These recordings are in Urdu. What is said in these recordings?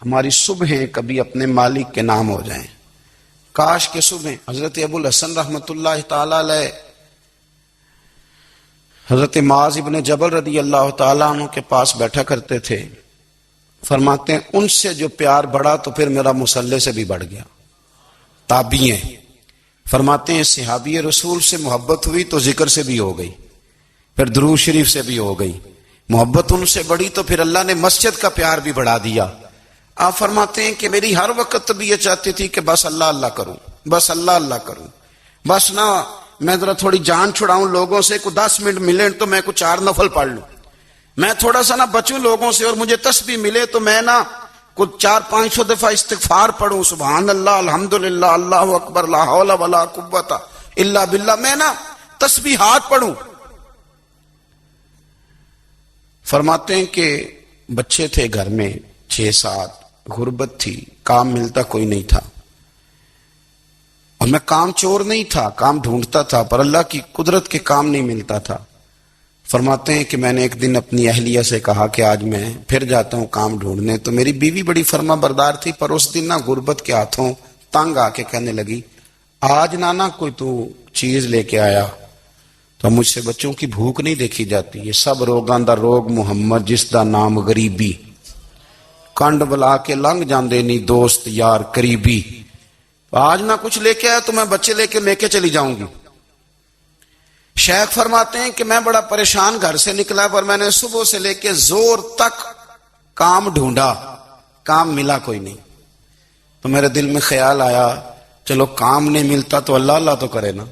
ہماری صبحیں کبھی اپنے مالک کے نام ہو جائیں. کاش کے صبح حضرت ابو الحسن رحمۃ اللہ تعالی علیہ حضرت معاذ ابن جبل رضی اللہ تعالیٰ عنہ کے پاس بیٹھا کرتے تھے. فرماتے ہیں ان سے جو پیار بڑھا تو پھر میرا مصلی سے بھی بڑھ گیا. تابعی ہیں. فرماتے ہیں صحابی رسول سے محبت ہوئی تو ذکر سے بھی ہو گئی, پھر درود شریف سے بھی ہو گئی. محبت ان سے بڑھی تو پھر اللہ نے مسجد کا پیار بھی بڑھا دیا. آپ فرماتے ہیں کہ میری ہر وقت طبیعت یہ چاہتی تھی کہ بس اللہ اللہ کروں, بس اللہ اللہ کروں, بس نہ میں ذرا تھوڑی جان چھڑاؤں لوگوں سے, کو 10 منٹ ملے تو میں کچھ 4 نفل پڑھ لوں, میں تھوڑا سا نہ بچوں لوگوں سے, اور مجھے تسبیح ملے تو میں نہ کچھ 400-500 دفعہ استغفار پڑھوں, سبحان اللہ, الحمدللہ, اللہ اکبر, لا حول ولا قوت الا باللہ, میں نہ تسبیحات پڑھوں. فرماتے ہیں کہ بچے تھے گھر میں 6-7, غربت تھی, کام ملتا کوئی نہیں تھا, اور میں کام چور نہیں تھا, کام ڈھونڈتا تھا, پر اللہ کی قدرت کے کام نہیں ملتا تھا. فرماتے ہیں کہ میں نے ایک دن اپنی اہلیہ سے کہا کہ آج میں پھر جاتا ہوں کام ڈھونڈنے. تو میری بیوی بڑی فرما بردار تھی, پر اس دن نہ غربت کے ہاتھوں تنگ آ کے کہنے لگی آج نانا کوئی تو چیز لے کے آیا. تو مجھ سے بچوں کی بھوک نہیں دیکھی جاتی, یہ سب روگاں دا روگ محمد جس دا نام غریبی, کنڈ بلا کے لنگ جاندے نہیں دوست یار قریبی. آج نہ کچھ لے کے آیا تو میں بچے لے کے چلی جاؤں گی. شیخ فرماتے ہیں کہ میں بڑا پریشان گھر سے نکلا, پر میں نے صبح سے لے کے زور تک کام ڈھونڈا, کام ملا کوئی نہیں. تو میرے دل میں خیال آیا چلو کام نہیں ملتا تو اللہ اللہ تو کرے نا,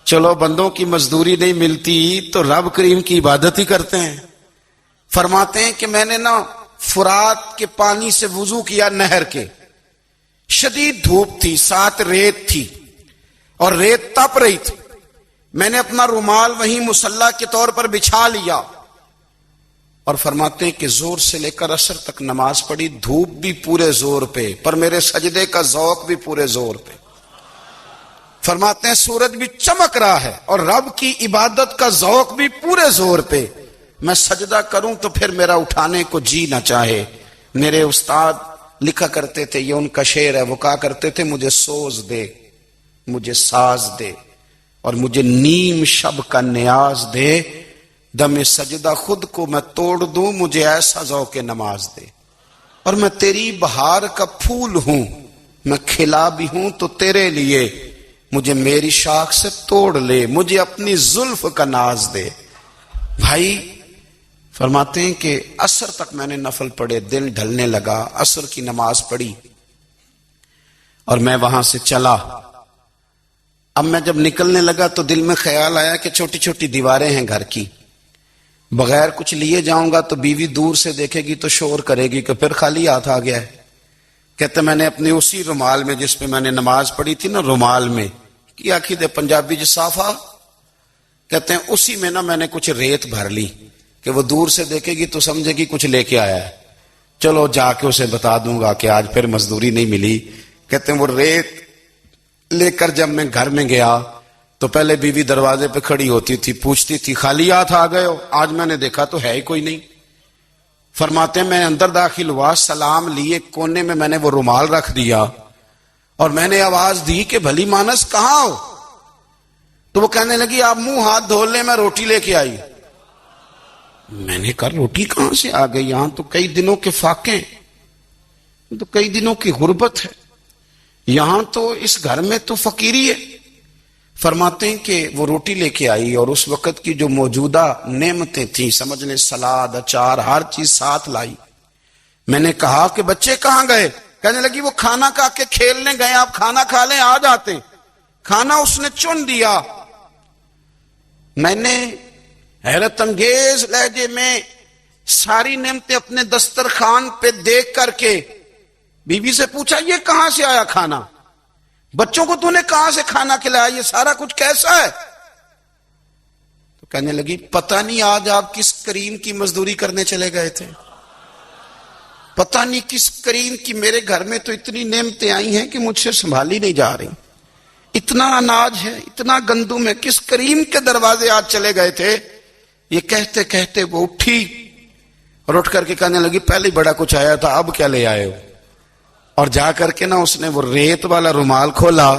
چلو بندوں کی مزدوری نہیں ملتی تو رب کریم کی عبادت ہی کرتے ہیں. فرماتے ہیں کہ میں نے نا فرات کے پانی سے وضو کیا, نہر کے, شدید دھوپ تھی, ساتھ ریت تھی اور ریت تپ رہی تھی. میں نے اپنا رومال وہیں مصلی کے طور پر بچھا لیا, اور فرماتے ہیں کہ زور سے لے کر عصر تک نماز پڑھی, دھوپ بھی پورے زور پہ, پر میرے سجدے کا ذوق بھی پورے زور پہ. فرماتے ہیں سورج بھی چمک رہا ہے اور رب کی عبادت کا ذوق بھی پورے زور پہ. میں سجدہ کروں تو پھر میرا اٹھانے کو جی نہ چاہے. میرے استاد لکھا کرتے تھے, یہ ان کا شعر ہے, وہ کہا کرتے تھے مجھے سوز دے, مجھے ساز دے, اور مجھے نیم شب کا نیاز دے, دم سجدہ خود کو میں توڑ دوں, مجھے ایسا ذوق نماز دے. اور میں تیری بہار کا پھول ہوں, میں کھلا بھی ہوں تو تیرے لیے, مجھے میری شاخ سے توڑ لے, مجھے اپنی زلف کا ناز دے. بھائی فرماتے ہیں کہ عصر تک میں نے نفل پڑھے, دل ڈھلنے لگا, عصر کی نماز پڑھی اور میں وہاں سے چلا. اب میں جب نکلنے لگا تو دل میں خیال آیا کہ چھوٹی چھوٹی دیواریں ہیں گھر کی, بغیر کچھ لیے جاؤں گا تو بیوی دور سے دیکھے گی تو شور کرے گی کہ پھر خالی ہاتھ آ گیا ہے. کہتے میں نے اپنے اسی رومال میں جس پہ میں نے نماز پڑھی تھی نا, رومال میں کی آخی دے پنجابی جسافہ, کہتے ہیں اسی میں نا میں نے کچھ ریت بھر لی کہ وہ دور سے دیکھے گی تو سمجھے گی کچھ لے کے آیا ہے, چلو جا کے اسے بتا دوں گا کہ آج پھر مزدوری نہیں ملی. کہتے ہیں وہ ریت لے کر جب میں گھر میں گیا تو پہلے بیوی دروازے پہ کھڑی ہوتی تھی, پوچھتی تھی خالی ہاتھ آ گئے ہو, آج میں نے دیکھا تو ہے ہی کوئی نہیں. فرماتے ہیں میں اندر داخل ہوا, سلام لیے, کونے میں نے وہ رومال رکھ دیا اور میں نے آواز دی کہ بھلی مانس کہاں ہو. تو وہ کہنے لگی آپ منہ ہاتھ دھو لیں, میں روٹی لے کے آئی. میں نے کہا روٹی کہاں سے آ گئی, یہاں تو کئی دنوں کے فاقے, تو کئی دنوں کی غربت ہے, یہاں تو اس گھر میں تو فقیری ہے. فرماتے ہیں کہ وہ روٹی لے کے آئی اور اس وقت کی جو موجودہ نعمتیں تھیں, سمجھ لیں سلاد, اچار, ہر چیز ساتھ لائی. میں نے کہا کہ بچے کہاں گئے؟ کہنے لگی وہ کھانا کھا کے کھیلنے گئے, آپ کھانا کھا لیں آ جاتے. کھانا اس نے چن دیا. میں نے حیرت انگیز لہجے میں ساری نعمتیں اپنے دسترخوان پہ دیکھ کر کے بیوی سے پوچھا یہ کہاں سے آیا کھانا, بچوں کو تو نے کہاں سے کھانا کھلایا, یہ سارا کچھ کیسا ہے؟ تو کہنے لگی پتہ نہیں آج آپ کس کریم کی مزدوری کرنے چلے گئے تھے, پتہ نہیں کس کریم کی, میرے گھر میں تو اتنی نعمتیں آئی ہیں کہ مجھ سے سنبھالی نہیں جا رہی, اتنا اناج ہے, اتنا گندم ہے, کس کریم کے دروازے آج چلے گئے تھے. یہ کہتے کہتے وہ اٹھی اور اٹھ کر کے کہنے لگی پہلے بڑا کچھ آیا تھا، اب کیا لے آئے ہو؟ اور جا کر کے نا اس نے وہ ریت والا رومال کھولا،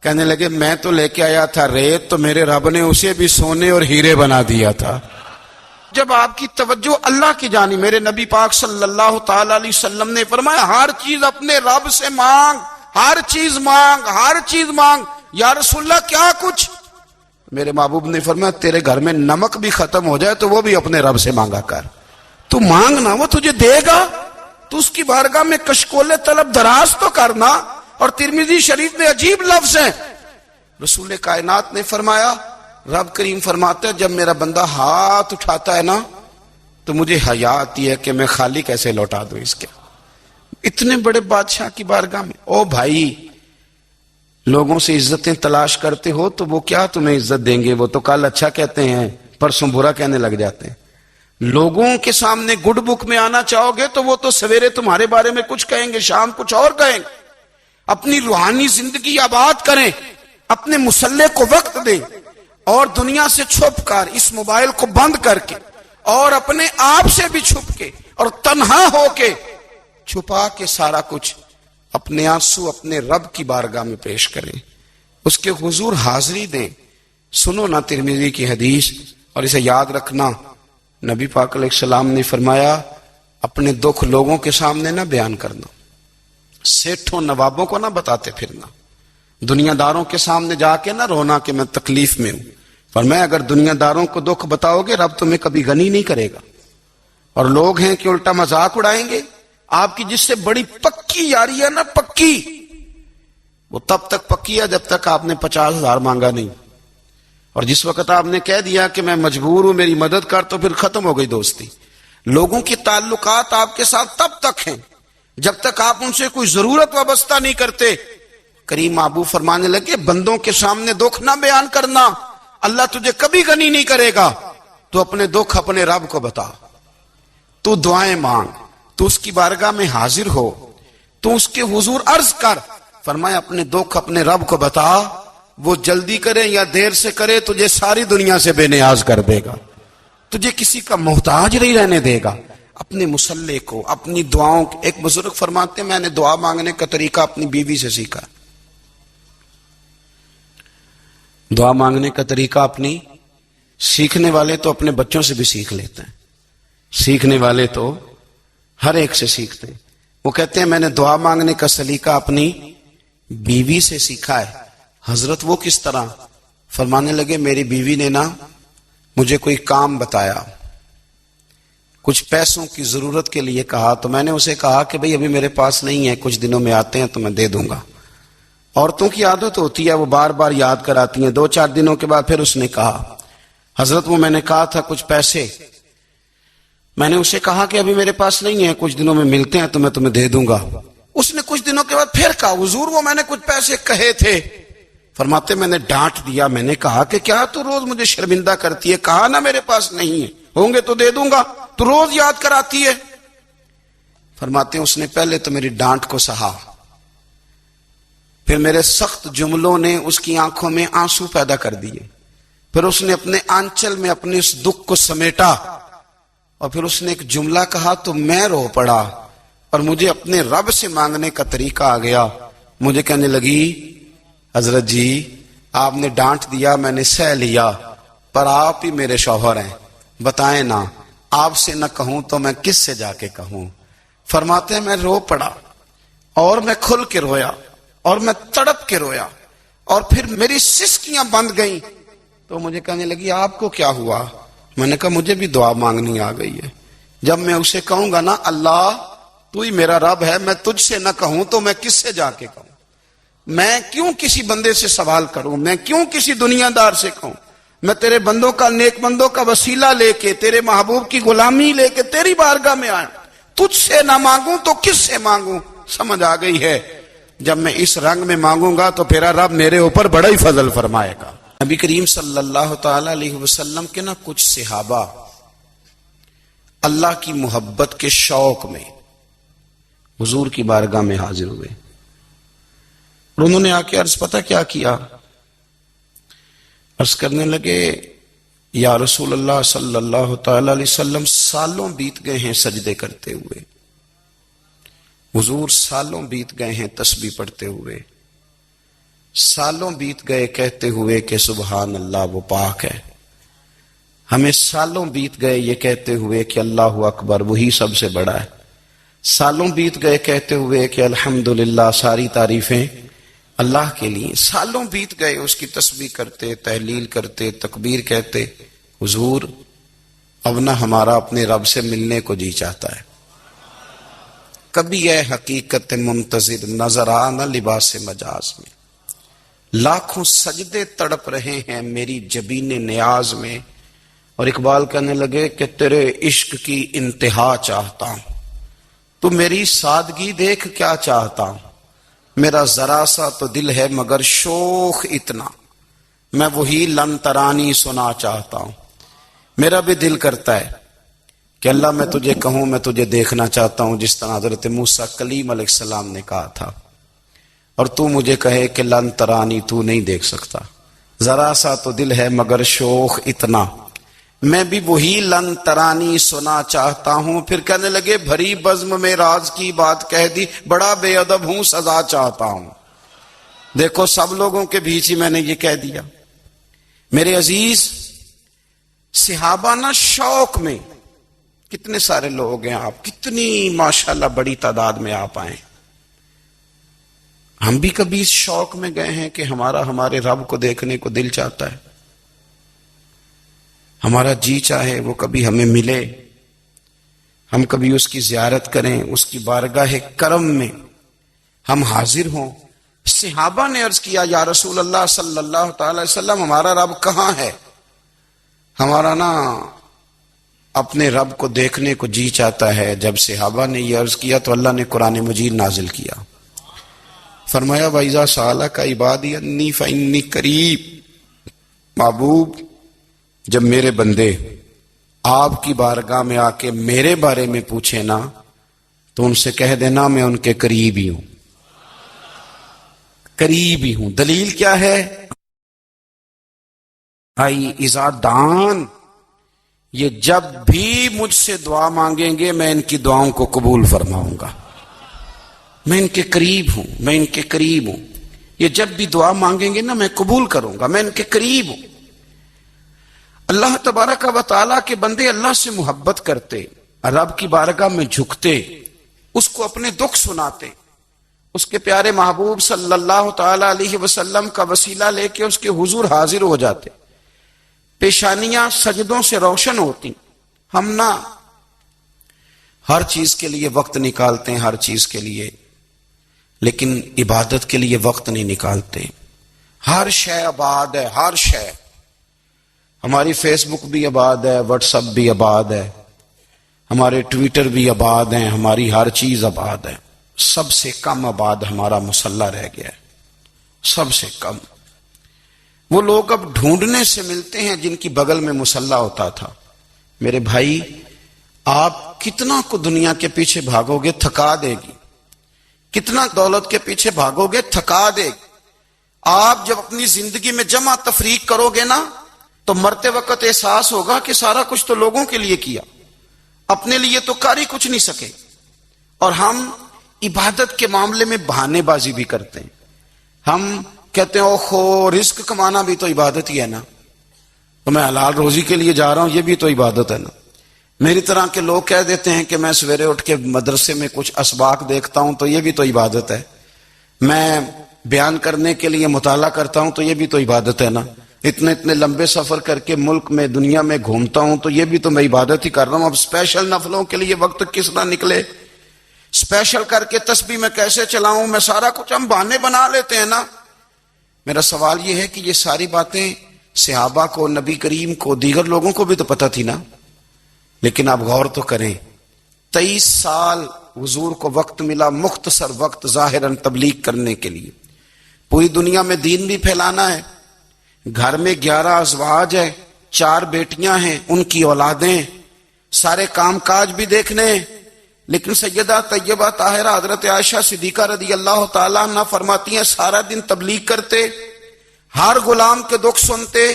کہنے لگے میں تو لے کے آیا تھا ریت، تو میرے رب نے اسے بھی سونے اور ہیرے بنا دیا تھا۔ جب آپ کی توجہ اللہ کی جانب، میرے نبی پاک صلی اللہ تعالی علیہ وسلم نے فرمایا ہر چیز اپنے رب سے مانگ، ہر چیز مانگ، ہر چیز مانگ۔ یا رسول اللہ کیا کچھ؟ میرے محبوب نے فرمایا تیرے گھر میں نمک بھی ختم ہو جائے تو وہ بھی اپنے رب سے مانگا کر، تو مانگنا وہ تجھے دے گا، تو اس کی بارگاہ میں کشکول طلب دراز تو کرنا۔ اور ترمذی شریف میں عجیب لفظ ہیں، رسول کائنات نے فرمایا، رب کریم فرماتا ہے جب میرا بندہ ہاتھ اٹھاتا ہے نا تو مجھے حیا آتی ہے کہ میں خالی کیسے لوٹا دوں اس کے۔ اتنے بڑے بادشاہ کی بارگاہ میں، او بھائی لوگوں سے عزتیں تلاش کرتے ہو تو وہ کیا تمہیں عزت دیں گے؟ وہ تو کل اچھا کہتے ہیں پرسوں برا کہنے لگ جاتے ہیں۔ لوگوں کے سامنے گڈ بک میں آنا چاہو گے تو وہ تو سویرے تمہارے بارے میں کچھ کہیں گے، شام کچھ اور کہیں گے۔ اپنی روحانی زندگی آباد کریں، اپنے مسلح کو وقت دیں، اور دنیا سے چھپ کر اس موبائل کو بند کر کے اور اپنے آپ سے بھی چھپ کے اور تنہا ہو کے چھپا کے سارا کچھ اپنے آنسو اپنے رب کی بارگاہ میں پیش کریں، اس کے حضور حاضری دیں۔ سنو نا ترمذی کی حدیث، اور اسے یاد رکھنا، نبی پاک علیہ السلام نے فرمایا اپنے دکھ لوگوں کے سامنے نہ بیان کرنا، سیٹھوں نوابوں کو نہ بتاتے پھرنا، دنیا داروں کے سامنے جا کے نہ رونا کہ میں تکلیف میں ہوں۔ فرمایا اگر دنیا داروں کو دکھ بتاؤ گے رب تمہیں کبھی غنی نہیں کرے گا۔ اور لوگ ہیں کہ الٹا مذاق اڑائیں گے۔ آپ کی جس سے بڑی پکی یاری ہے نا، پکی، وہ تب تک پکی ہے جب تک آپ نے 50,000 مانگا نہیں، اور جس وقت آپ نے کہہ دیا کہ میں مجبور ہوں میری مدد کر تو پھر ختم ہو گئی دوستی۔ لوگوں کے تعلقات آپ کے ساتھ تب تک ہیں جب تک آپ ان سے کوئی ضرورت وابستہ نہیں کرتے۔ کریم محبوب فرمانے لگے بندوں کے سامنے دکھ نہ بیان کرنا، اللہ تجھے کبھی غنی نہیں کرے گا۔ تو اپنے دکھ اپنے رب کو بتا، تو دعائیں مانگ، تو اس کی بارگاہ میں حاضر ہو، تو اس کے حضور عرض کر۔ فرمایا اپنے دکھ اپنے رب کو بتا، وہ جلدی کرے یا دیر سے کرے تجھے ساری دنیا سے بے نیاز کر دے گا، تجھے کسی کا محتاج نہیں رہنے دے گا۔ اپنے مسلح کو، اپنی دعاؤں، ایک بزرگ فرماتے ہیں میں نے دعا مانگنے کا طریقہ اپنی بیوی سے سیکھا۔ دعا مانگنے کا طریقہ اپنی، سیکھنے والے تو اپنے بچوں سے بھی سیکھ لیتے ہیں، سیکھنے والے تو ہر ایک سے سیکھتے ہیں۔ وہ کہتے ہیں میں نے دعا مانگنے کا سلیقہ اپنی بیوی سے سیکھا ہے۔ حضرت وہ کس طرح؟ فرمانے لگے میری بیوی نے نا مجھے کوئی کام بتایا، کچھ پیسوں کی ضرورت کے لیے کہا، تو میں نے اسے کہا کہ بھئی ابھی میرے پاس نہیں ہے، کچھ دنوں میں آتے ہیں تو میں دے دوں گا۔ عورتوں کی عادت ہوتی ہے وہ بار بار یاد کراتی ہیں، 2-4 دنوں کے بعد پھر اس نے کہا حضرت وہ میں نے کہا تھا کچھ پیسے، میں نے اسے کہا کہ ابھی میرے پاس نہیں ہے، کچھ دنوں میں ملتے ہیں تو میں تمہیں دے دوں گا۔ اس نے کچھ دنوں کے بعد پھر کہا حضور وہ میں نے کچھ پیسے کہے تھے۔ فرماتے میں نے ڈانٹ دیا، میں نے کہا کہ کیا تو روز مجھے شرمندہ کرتی ہے، کہا نا میرے پاس نہیں ہے، ہوں گے تو دے دوں گا، تو روز یاد کراتی ہے۔ فرماتے ہیں اس نے پہلے تو میری ڈانٹ کو سہا، پھر میرے سخت جملوں نے اس کی آنکھوں میں آنسو پیدا کر دیے، پھر اس نے اپنے آنچل میں اپنے اس دکھ کو سمیٹا، اور پھر اس نے ایک جملہ کہا تو میں رو پڑا، اور مجھے اپنے رب سے مانگنے کا طریقہ آ گیا۔ مجھے کہنے لگی حضرت جی آپ نے ڈانٹ دیا، میں نے سہ لیا، پر آپ ہی میرے شوہر ہیں، بتائیں نا آپ سے نہ کہوں تو میں کس سے جا کے کہوں۔ فرماتے ہیں میں رو پڑا، اور میں کھل کے رویا، اور میں تڑپ کے رویا، اور پھر میری سسکیاں بند گئیں۔ تو مجھے کہنے لگی آپ کو کیا ہوا؟ میں نے کہا مجھے بھی دعا مانگنی آ گئی ہے، جب میں اسے کہوں گا نا اللہ تو ہی میرا رب ہے، میں تجھ سے نہ کہوں تو میں کس سے جا کے کہوں؟ میں کیوں کسی بندے سے سوال کروں؟ میں کیوں کسی دنیا دار سے کہوں؟ میں تیرے بندوں کا، نیک بندوں کا وسیلہ لے کے، تیرے محبوب کی غلامی لے کے تیری بارگاہ میں آیا، تجھ سے نہ مانگوں تو کس سے مانگوں؟ سمجھ آ گئی ہے جب میں اس رنگ میں مانگوں گا تو پھر رب میرے اوپر بڑا ہی فضل فرمائے گا۔ نبی کریم صلی اللہ تعالی علیہ وسلم کے نا کچھ صحابہ اللہ کی محبت کے شوق میں حضور کی بارگاہ میں حاضر ہوئے، اور انہوں نے آ کے عرض پتہ کیا کیا؟ عرض کرنے لگے یا رسول اللہ صلی اللہ تعالی علیہ وسلم سالوں بیت گئے ہیں سجدے کرتے ہوئے، حضور سالوں بیت گئے ہیں تسبیح پڑھتے ہوئے، سالوں بیت گئے کہتے ہوئے کہ سبحان اللہ وہ پاک ہے، ہمیں سالوں بیت گئے یہ کہتے ہوئے کہ اللہ اکبر وہی سب سے بڑا ہے، سالوں بیت گئے کہتے ہوئے کہ الحمدللہ ساری تعریفیں اللہ کے لیے، سالوں بیت گئے اس کی تسبیح کرتے، تحلیل کرتے، تکبیر کہتے۔ حضور اب نہ ہمارا اپنے رب سے ملنے کو جی چاہتا ہے، کبھی اے حقیقت منتظر نظر آ نہ لباس مجاز میں، لاکھوں سجدے تڑپ رہے ہیں میری جبین نیاز میں، اور اقبال کہنے لگے کہ تیرے عشق کی انتہا چاہتا ہوں، تو میری سادگی دیکھ کیا چاہتا ہوں، میرا ذرا سا تو دل ہے مگر شوخ اتنا، میں وہی لن ترانی سنا چاہتا ہوں۔ میرا بھی دل کرتا ہے کہ اللہ میں تجھے کہوں میں تجھے دیکھنا چاہتا ہوں جس طرح حضرت موسیٰ کلیم علیہ السلام نے کہا تھا، اور تو مجھے کہے کہ لن ترانی تو نہیں دیکھ سکتا، ذرا سا تو دل ہے مگر شوخ اتنا، میں بھی وہی لن ترانی سنا چاہتا ہوں۔ پھر کہنے لگے بھری بزم میں راز کی بات کہہ دی، بڑا بے ادب ہوں سزا چاہتا ہوں۔ دیکھو سب لوگوں کے بیچ ہی میں نے یہ کہہ دیا۔ میرے عزیز صحابہ نا شوق میں، کتنے سارے لوگ ہیں آپ، کتنی ماشاءاللہ بڑی تعداد میں آپ آئے، ہم بھی کبھی اس شوق میں گئے ہیں کہ ہمارے رب کو دیکھنے کو دل چاہتا ہے، ہمارا جی چاہے وہ کبھی ہمیں ملے، ہم کبھی اس کی زیارت کریں، اس کی بارگاہ کرم میں ہم حاضر ہوں۔ صحابہ نے عرض کیا یا رسول اللہ صلی اللہ تعالی وسلم ہمارا رب کہاں ہے؟ ہمارا نا اپنے رب کو دیکھنے کو جی چاہتا ہے۔ جب صحابہ نے یہ عرض کیا تو اللہ نے قرآن مجید نازل کیا، فرمایا وَإِذَا سَأَلَكَ عِبَادِي أَنِّي فَإِنِّي قَرِيبٌ، محبوب جب میرے بندے آپ کی بارگاہ میں آ کے میرے بارے میں پوچھے نا تو ان سے کہہ دینا میں ان کے قریب ہی ہوں، قریب ہی ہوں۔ دلیل کیا ہے؟ آئی اذا دان، یہ جب بھی مجھ سے دعا مانگیں گے میں ان کی دعاؤں کو قبول فرماؤں گا، میں ان کے قریب ہوں، میں ان کے قریب ہوں، یہ جب بھی دعا مانگیں گے نا میں قبول کروں گا، میں ان کے قریب ہوں۔ اللہ تبارک و تعالیٰ کے بندے اللہ سے محبت کرتے، رب کی بارگاہ میں جھکتے، اس کو اپنے دکھ سناتے، اس کے پیارے محبوب صلی اللہ تعالی علیہ وسلم کا وسیلہ لے کے اس کے حضور حاضر ہو جاتے، پیشانیاں سجدوں سے روشن ہوتی۔ ہم نہ ہر چیز کے لیے وقت نکالتے ہیں، ہر چیز کے لیے، لیکن عبادت کے لیے وقت نہیں نکالتے۔ ہر شے آباد ہے، ہر شے، ہماری فیس بک بھی آباد ہے، واٹس ایپ بھی آباد ہے، ہمارے ٹویٹر بھی آباد ہیں، ہماری ہر چیز آباد ہے۔ سب سے کم آباد ہمارا مصلی رہ گیا ہے، سب سے کم۔ وہ لوگ اب ڈھونڈنے سے ملتے ہیں جن کی بغل میں مصلی ہوتا تھا۔ میرے بھائی آپ کتنا کو دنیا کے پیچھے بھاگو گے تھکا دے گی، کتنا دولت کے پیچھے بھاگو گے تھکا دے گی۔ آپ جب اپنی زندگی میں جمع تفریق کرو گے نا تو مرتے وقت احساس ہوگا کہ سارا کچھ تو لوگوں کے لیے کیا، اپنے لیے تو کر ہی کچھ نہیں سکے۔ اور ہم عبادت کے معاملے میں بہانے بازی بھی کرتے ہیں، ہم کہتے ہیں اوہو رزق کمانا بھی تو عبادت ہی ہے نا، تو میں حلال روزی کے لیے جا رہا ہوں، یہ بھی تو عبادت ہے نا۔ میری طرح کے لوگ کہہ دیتے ہیں کہ میں سویرے اٹھ کے مدرسے میں کچھ اسباق دیکھتا ہوں تو یہ بھی تو عبادت ہے، میں بیان کرنے کے لیے مطالعہ کرتا ہوں تو یہ بھی تو عبادت ہے نا، اتنے لمبے سفر کر کے ملک میں دنیا میں گھومتا ہوں تو یہ بھی تو میں عبادت ہی کر رہا ہوں۔ اب اسپیشل نفلوں کے لیے وقت کس طرح نکلے، اسپیشل کر کے تسبیح میں کیسے چلاؤں، میں سارا کچھ ہم بہانے بنا لیتے ہیں نا۔ میرا سوال یہ ہے کہ یہ ساری باتیں صحابہ کو، نبی کریم کو، دیگر لوگوں کو بھی تو پتہ تھی نا، لیکن آپ غور تو کریں 23 سال حضور کو وقت ملا، مختصر وقت ظاہراً تبلیغ کرنے کے لیے، پوری دنیا میں دین بھی پھیلانا ہے۔ گھر میں 11 ازواج ہے، 4 بیٹیاں ہیں، ان کی اولادیں، سارے کام کاج بھی دیکھنے ہیں، لیکن سیدہ طیبہ طاہرہ حضرت عائشہ صدیقہ رضی اللہ تعالیٰ عنہ فرماتی ہیں سارا دن تبلیغ کرتے، ہر غلام کے دکھ سنتے،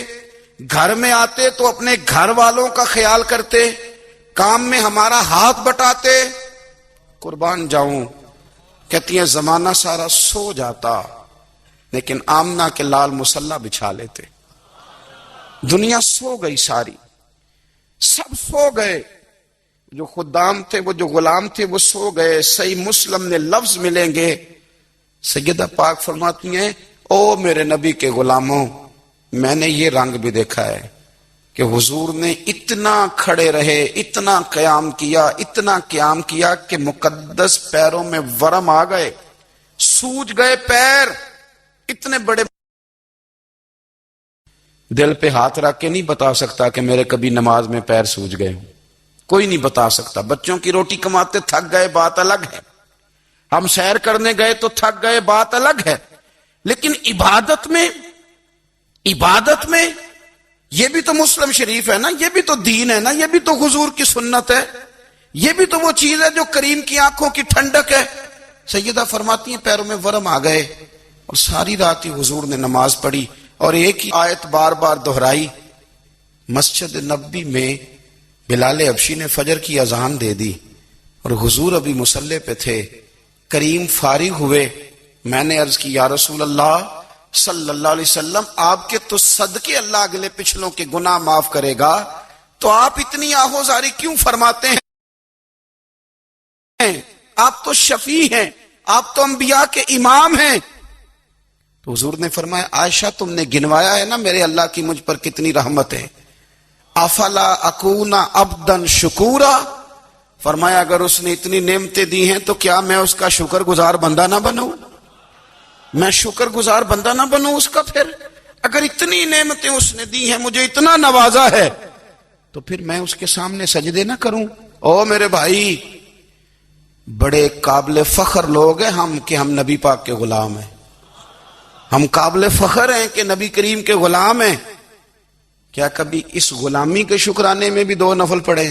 گھر میں آتے تو اپنے گھر والوں کا خیال کرتے، کام میں ہمارا ہاتھ بٹاتے. قربان جاؤں، کہتی ہیں زمانہ سارا سو جاتا لیکن آمنہ کے لال مصلی بچھا لیتے. دنیا سو گئی، ساری سب سو گئے، جو خدام تھے، وہ جو غلام تھے، وہ سو گئے. صحیح مسلم میں لفظ ملیں گے، سیدہ پاک فرماتی ہیں او میرے نبی کے غلاموں، میں نے یہ رنگ بھی دیکھا ہے کہ حضور نے اتنا کھڑے رہے، اتنا قیام کیا کہ مقدس پیروں میں ورم آ گئے، سوج گئے پیر. اتنے بڑے دل پہ ہاتھ رکھ کے نہیں بتا سکتا کہ میرے کبھی نماز میں پیر سوج گئے ہوں، کوئی نہیں بتا سکتا. بچوں کی روٹی کماتے تھک گئے، بات الگ ہے. ہم سیر کرنے گئے تو تھک گئے، بات الگ ہے. لیکن عبادت میں یہ بھی تو مسلم شریف ہے نا، یہ بھی تو دین ہے نا، یہ بھی تو حضور کی سنت ہے، یہ بھی تو وہ چیز ہے جو کریم کی آنکھوں کی ٹھنڈک ہے. سیدہ فرماتی ہیں پیروں میں ورم آ گئے اور ساری رات ہی حضور نے نماز پڑھی اور ایک ہی آیت بار بار دہرائی. مسجد نبوی میں بلال حبشی نے فجر کی اذان دے دی اور حضور ابھی مصلی پہ تھے. کریم فارغ ہوئے، میں نے عرض کی یا رسول اللہ صلی اللہ علیہ وسلم، آپ کے تو صدقے اللہ اگلے پچھلوں کے گناہ معاف کرے گا، تو آپ اتنی آہوزاری کیوں فرماتے ہیں؟ آپ تو شفیع ہیں، آپ تو انبیاء کے امام ہیں. تو حضور نے فرمایا عائشہ تم نے گنوایا ہے نا میرے اللہ کی مجھ پر کتنی رحمت ہے. افلا اکون عبدا شکورا، فرمایا اگر اس نے اتنی نعمتیں دی ہیں تو کیا میں اس کا شکر گزار بندہ نہ بنوں؟ میں شکر گزار بندہ نہ بنوں اس کا؟ پھر اگر اتنی نعمتیں اس نے دی ہیں، مجھے اتنا نوازا ہے، تو پھر میں اس کے سامنے سجدے نہ کروں؟ او میرے بھائی، بڑے قابل فخر لوگ ہیں ہم کہ ہم نبی پاک کے غلام ہیں. ہم قابل فخر ہیں کہ نبی کریم کے غلام ہیں. کیا کبھی اس غلامی کے شکرانے میں بھی 2 نفل پڑھے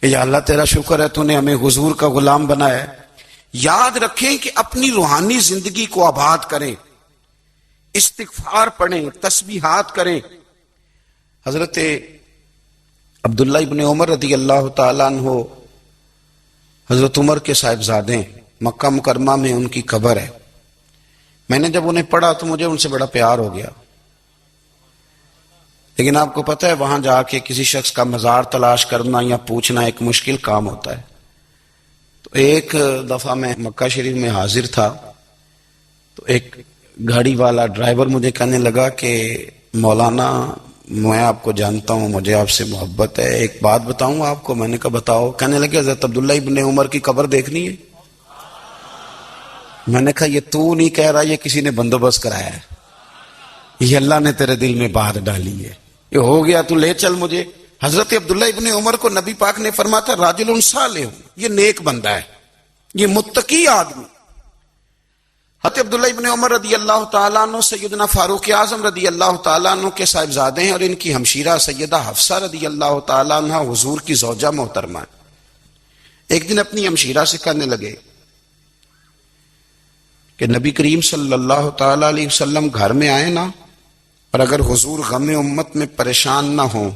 کہ یا اللہ تیرا شکر ہے تو نے ہمیں حضور کا غلام بنایا ہے؟ یاد رکھیں کہ اپنی روحانی زندگی کو آباد کریں، استغفار پڑھیں، تسبیحات کریں. حضرت عبداللہ ابن عمر رضی اللہ تعالیٰ عنہ حضرت عمر کے صاحبزادے، مکہ مکرمہ میں ان کی قبر ہے. میں نے جب انہیں پڑھا تو مجھے ان سے بڑا پیار ہو گیا. لیکن آپ کو پتہ ہے وہاں جا کے کسی شخص کا مزار تلاش کرنا یا پوچھنا ایک مشکل کام ہوتا ہے. تو ایک دفعہ میں مکہ شریف میں حاضر تھا تو ایک گاڑی والا ڈرائیور مجھے کہنے لگا کہ مولانا میں آپ کو جانتا ہوں، مجھے آپ سے محبت ہے، ایک بات بتاؤں آپ کو؟ میں نے کہا بتاؤ. کہنے لگے حضرت عبداللہ ابن عمر کی قبر دیکھنی ہے. میں نے کہا یہ تو نہیں کہہ رہا، یہ کسی نے بندوبست کرایا ہے، یہ اللہ نے تیرے دل میں بات ڈالی ہے، یہ ہو گیا تو لے چل مجھے. حضرت عبداللہ ابن عمر کو نبی پاک نے فرمایا تھا راجل صالح، یہ نیک بندہ ہے، یہ متقی آدمی. حضرت عبداللہ ابن عمر رضی اللہ تعالیٰ عنہ سیدنا فاروق اعظم رضی اللہ تعالیٰ عنہ کے صاحبزادے ہیں اور ان کی ہمشیرہ سیدہ حفصہ رضی اللہ تعالیٰ عنہ حضور کی زوجہ محترمہ. ایک دن اپنی ہمشیرہ سے کہنے لگے کہ نبی کریم صلی اللہ تعالیٰ علیہ وسلم گھر میں آئے نا، اور اگر حضور غم امت میں پریشان نہ ہوں،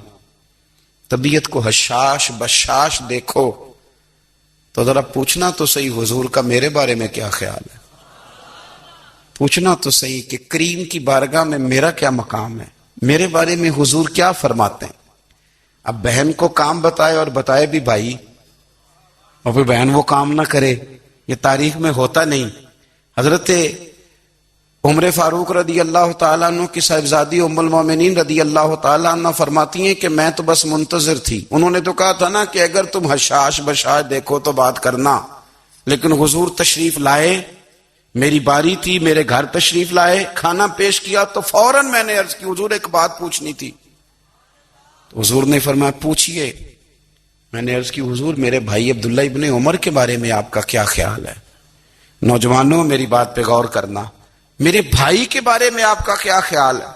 طبیعت کو حشاش بشاش دیکھو، تو ذرا پوچھنا تو صحیح حضور کا میرے بارے میں کیا خیال ہے، پوچھنا تو صحیح کہ کریم کی بارگاہ میں میرا کیا مقام ہے، میرے بارے میں حضور کیا فرماتے ہیں. اب بہن کو کام بتائے اور بتائے بھی بھائی، اور پھر بہن وہ کام نہ کرے، یہ تاریخ میں ہوتا نہیں. حضرت عمر فاروق رضی اللہ تعالیٰ عنہ کی صاحبزادی ام المومنین رضی اللہ تعالیٰ عنہ فرماتی ہیں کہ میں تو بس منتظر تھی. انہوں نے تو کہا تھا نا کہ اگر تم حشاش بشاش دیکھو تو بات کرنا، لیکن حضور تشریف لائے، میری باری تھی، میرے گھر تشریف لائے، کھانا پیش کیا تو فوراً میں نے عرض کی حضور ایک بات پوچھنی تھی. تو حضور نے فرمایا پوچھئے. میں نے عرض کی حضور میرے بھائی عبداللہ ابن عمر کے بارے میں آپ کا کیا خیال ہے؟ نوجوانوں میری بات پہ غور کرنا، میرے بھائی کے بارے میں آپ کا کیا خیال ہے؟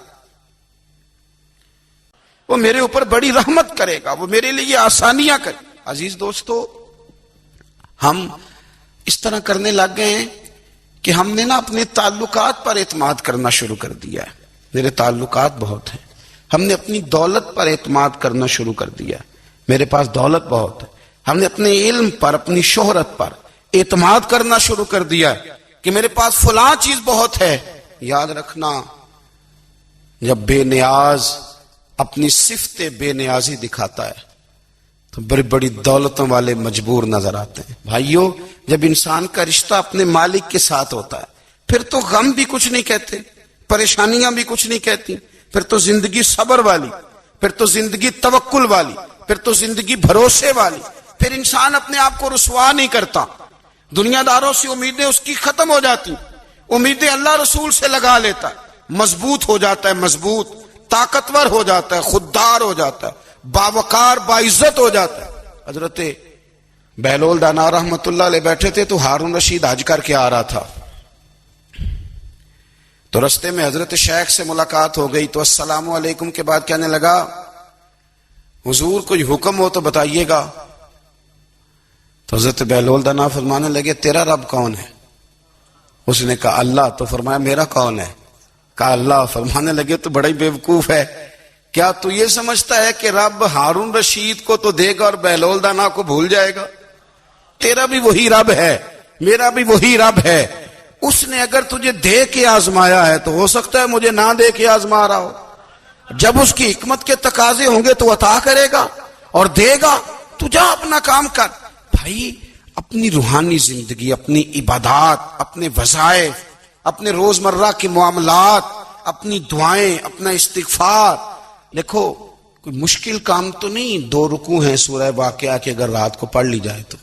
وہ میرے اوپر بڑی رحمت کرے گا، وہ میرے لیے آسانیاں کرے. عزیز دوستو، ہم اس طرح کرنے لگ گئے ہیں کہ ہم نے نا اپنے تعلقات پر اعتماد کرنا شروع کر دیا ہے. میرے تعلقات بہت ہیں. ہم نے اپنی دولت پر اعتماد کرنا شروع کر دیا. میرے پاس دولت بہت ہے. ہم نے اپنے علم پر، اپنی شہرت پر اعتماد کرنا شروع کر دیا کہ میرے پاس فلاں چیز بہت ہے. یاد رکھنا، جب بے نیاز اپنی صفت بے نیازی دکھاتا ہے تو بڑی بڑی دولتوں والے مجبور نظر آتے ہیں. بھائیو، جب انسان کا رشتہ اپنے مالک کے ساتھ ہوتا ہے پھر تو غم بھی کچھ نہیں کہتے، پریشانیاں بھی کچھ نہیں کہتی، پھر تو زندگی صبر والی، پھر تو زندگی توکل والی، پھر تو زندگی بھروسے والی. پھر انسان اپنے آپ کو رسوا نہیں کرتا. دنیا داروں سے امیدیں اس کی ختم ہو جاتی، امیدیں اللہ رسول سے لگا لیتا ہے، مضبوط ہو جاتا ہے، مضبوط، طاقتور ہو جاتا ہے، خوددار ہو جاتا ہے، باوقار باعزت ہو جاتا ہے. حضرت بہلول دانا رحمت اللہ علیہ بیٹھے تھے تو ہارون رشید حج کر کے آ رہا تھا. تو رستے میں حضرت شیخ سے ملاقات ہو گئی تو السلام علیکم کے بعد کہنے لگا، حضور کوئی حکم ہو تو بتائیے گا. تو حضرت بہلول دانا فرمانے لگے، تیرا رب کون ہے؟ اس نے کہا اللہ. تو فرمایا میرا کون ہے؟ کہا اللہ. فرمانے لگے تو بڑا ہی بیوقوف ہے، کیا تو یہ سمجھتا ہے کہ رب ہارون رشید کو تو دے گا اور بہلول دانا کو بھول جائے گا؟ تیرا بھی وہی رب ہے، میرا بھی وہی رب ہے. اس نے اگر تجھے دے کے آزمایا ہے تو ہو سکتا ہے مجھے نہ دے کے آزما رہا ہو. جب اس کی حکمت کے تقاضے ہوں گے تو عطا کرے گا اور دے گا. تو جا اپنا کام کر. بھائی، اپنی روحانی زندگی، اپنی عبادات، اپنے وظائف، اپنے روزمرہ کے معاملات، اپنی دعائیں، اپنا استغفار. دیکھو کوئی مشکل کام تو نہیں، 2 رکوع ہیں سورہ واقعہ کے، اگر رات کو پڑھ لی جائے تو.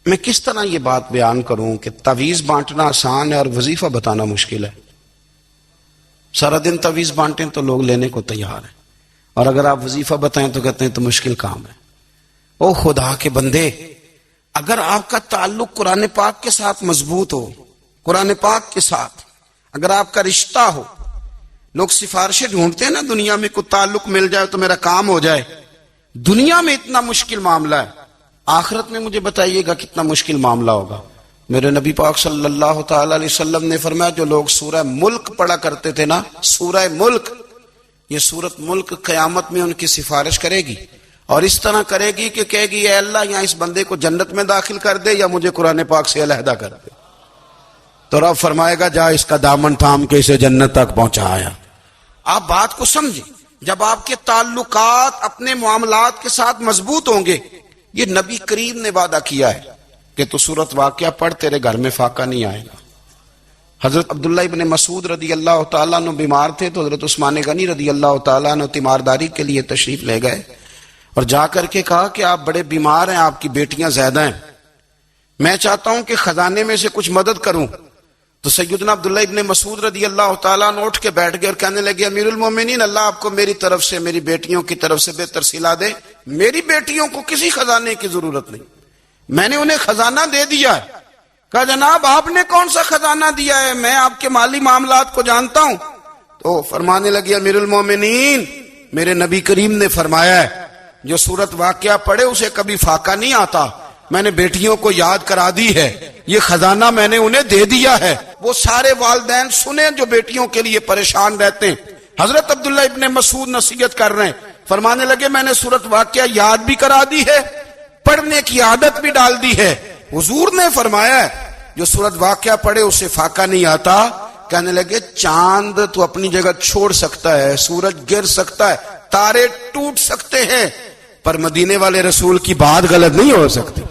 میں کس طرح یہ بات بیان کروں کہ تعویذ بانٹنا آسان ہے اور وظیفہ بتانا مشکل ہے. سارا دن تعویذ بانٹیں تو لوگ لینے کو تیار ہیں، اور اگر آپ وظیفہ بتائیں تو کہتے ہیں تو مشکل کام ہے. او خدا کے بندے، اگر آپ کا تعلق قرآن پاک کے ساتھ مضبوط ہو، قرآن پاک کے ساتھ اگر آپ کا رشتہ ہو، لوگ سفارشیں ڈھونڈتے ہیں نا دنیا میں، کوئی تعلق مل جائے تو میرا کام ہو جائے. دنیا میں اتنا مشکل معاملہ ہے، آخرت میں مجھے بتائیے گا کتنا مشکل معاملہ ہوگا. میرے نبی پاک صلی اللہ تعالی علیہ وسلم نے فرمایا، جو لوگ سورہ ملک پڑھا کرتے تھے نا، سورہ ملک، یہ سورت ملک قیامت میں ان کی سفارش کرے گی، اور اس طرح کرے گی کہ کہے گی اے اللہ یہاں اس بندے کو جنت میں داخل کر دے یا مجھے قرآن پاک سے علیحدہ کر دے. تو رب فرمائے گا جا اس کا دامن تھام کے اسے جنت تک پہنچایا. آپ بات کو سمجھیں، جب آپ کے تعلقات اپنے معاملات کے ساتھ مضبوط ہوں گے، یہ نبی کریم نے وعدہ کیا ہے کہ تو سورت واقعہ پڑھ، تیرے گھر میں فاقہ نہیں آئے گا. حضرت عبداللہ ابن مسعود رضی اللہ تعالیٰ عنہ بیمار تھے تو حضرت عثمان غنی رضی اللہ تعالیٰ عنہ تیمارداری کے لیے تشریف لے گئے اور جا کر کے کہا کہ آپ بڑے بیمار ہیں، آپ کی بیٹیاں زیادہ ہیں، میں چاہتا ہوں کہ خزانے میں سے کچھ مدد کروں. تو سیدنا عبداللہ ابن مسعود رضی اللہ تعالیٰ عنہ اٹھ کے بیٹھ گئے اور کہنے لگے، امیر المومنین، اللہ آپ کو میری طرف سے، میری بیٹیوں کی طرف سے بہتر صلہ دے. میری بیٹیوں کو کسی خزانے کی ضرورت نہیں، میں نے انہیں خزانہ دے دیا ہے. کہا جناب آپ نے کون سا خزانہ دیا ہے، میں آپ کے مالی معاملات کو جانتا ہوں. تو فرمانے لگے، امیر المومنین، میرے نبی کریم نے فرمایا ہے جو سورت واقعہ پڑھے اسے کبھی فاقہ نہیں آتا. میں نے بیٹیوں کو یاد کرا دی ہے، یہ خزانہ میں نے انہیں دے دیا ہے. وہ سارے والدین سنیں جو بیٹیوں کے لیے پریشان رہتے ہیں. حضرت عبداللہ ابن مسعود نصیحت کر رہے ہیں، فرمانے لگے میں نے سورت واقعہ یاد بھی کرا دی ہے، پڑھنے کی عادت بھی ڈال دی ہے. حضور نے فرمایا ہے جو سورت واقعہ پڑھے اسے فاقہ نہیں آتا. کہنے لگے چاند تو اپنی جگہ چھوڑ سکتا ہے، سورج گر سکتا ہے، تارے ٹوٹ سکتے ہیں، پر مدینے والے رسول کی بات غلط نہیں ہو سکتی.